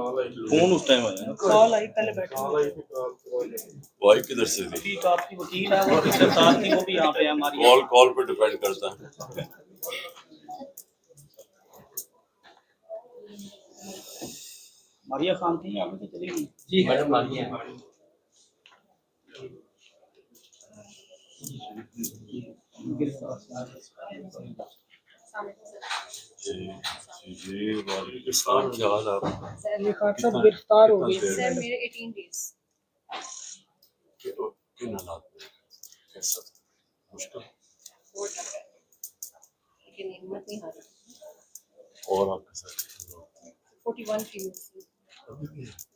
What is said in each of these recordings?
Phone उस time आया ना, कॉल आई, पहले बैठे वो आई किधर से थी? ठीक, आपकी वकील है वो भी सरकार थी, वो भी यहाँ पे है हमारी। कॉल पे डिपेंड करता है। मारिया खान थी यहाँ पे, चली गई जी मैडम मारिया जी वालेकुम, क्या हाल है आपका? सब गिरफ्तार हो गई। सर मेरे 18 डेज। किन हालात में? कैसा था? मुश्किल बहुत लग रहा है लेकिन हिम्मत नहीं हारी। और आपके साथ 41 फीमेल्स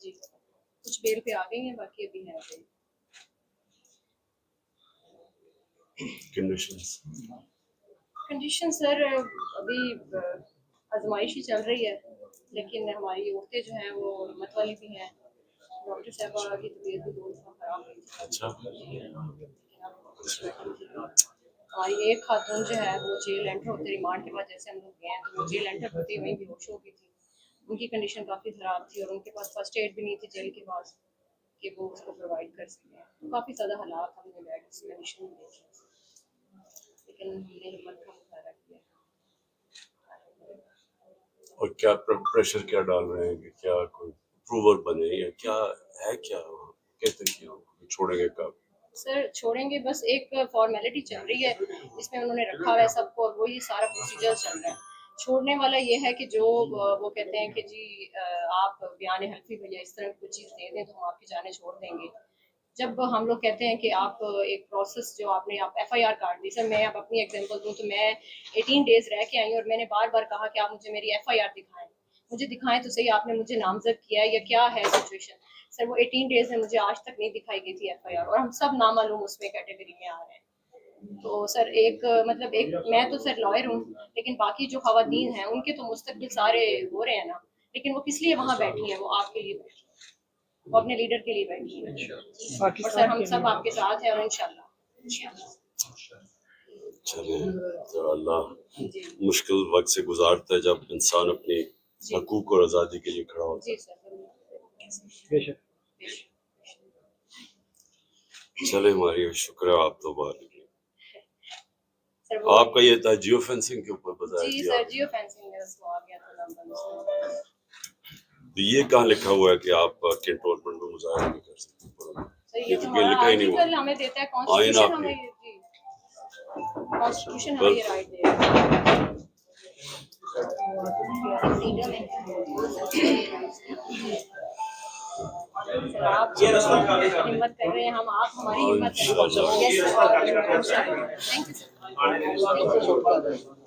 जी, कुछ बेल पे आ गई हैं, बाकी अभी है अभी। कंडीशन सर अभी आजमाइश ही चल रही है, लेकिन हमारी औरतें जो हैं वो हिम्मत वाली भी हैं। डॉक्टर साहबा की तबीयत भी बहुत खराब हुई थी। अच्छा, हमारी एक खातून जो है वो जेल एंटर होते, रिमांड के बाद जैसे हम लोग गए तो वो जेल एंटर होते वहीं बेहोश हो गई थी। उनकी कंडीशन काफ़ी ख़राब थी और उनके पास फर्स्ट एड भी नहीं थी जेल के पास कि वो उसको प्रोवाइड कर सकें। तो काफ़ी ज़्यादा हालात हमने बैठ उस कंडीशन में देखे, लेकिन हमने हिम्मत का मुजाहरा किया। और क्या प्रेशर क्या डाल रहे हैं कि क्या कोई अप्रूवर बने या क्या है, क्या कहते हैं कि छोड़ेंगे कब? सर छोड़ेंगे, बस एक फॉर्मेलिटी चल रही है इसमें उन्होंने रखा हुआ है सबको और वही सारा प्रोसीजर चल रहा है। छोड़ने वाला ये है कि जो वो कहते हैं कि जी आप बयान हल्फी भैया इस तरह की चीज़ दे दें तो हम आपकी जाने छोड़ देंगे। जब हम लोग कहते हैं कि आप एक प्रोसेस जो आपने आप FIR काट दी, सर मैं अब अपनी एग्जांपल दूं तो मैं 18 डेज रह के आई और मैंने बार बार कहा कि आप मुझे मेरी FIR दिखाएं, मुझे दिखाएं तो सही, आपने मुझे नामजद किया है या क्या है सिचुएशन। सर वो 18 डेज में मुझे आज तक नहीं दिखाई गई थी FIR और हम सब नामालूम उसमें कैटेगरी में आ रहे हैं। तो सर एक मतलब एक मैं तो सर लॉयर हूँ, लेकिन बाकी जो खवातीन हैं उनके तो मुस्तकबिल सारे हो रहे हैं ना, लेकिन वो किस लिए वहाँ बैठी हैं? वो आपके लिए बैठी हैं, वो अपने लीडर के लिए बैठी हैं। और सर हम सब आपके साथ हैं और इंशाल्लाह। चले तो अल्लाह मुश्किल वक्त से गुजारता है जब इंसान अपनी हकूक और आज़ादी के लिए खड़ा होता है। चले हमारी शुक्र है, आप तो बाहर निकले। आपका ये था जियो फेंसिंग के ऊपर बताया जी सर, जियो फेंसिंग में उसको आ गया था नंबर। तो ये कहाँ लिखा हुआ है कि आप कैंटोनमेंट में मुजाहिरा नहीं कर सकते? ये तो लिखा ही नहीं हुआ, हमें देता है कॉन्स्टिट्यूशन, हमें जी कॉन्स्टिट्यूशन हमें ये राइट देता है। सर आप हिम्मत कर रहे हैं, हम आप हमारी हिम्मत कर रहे हैं। Thank you sir.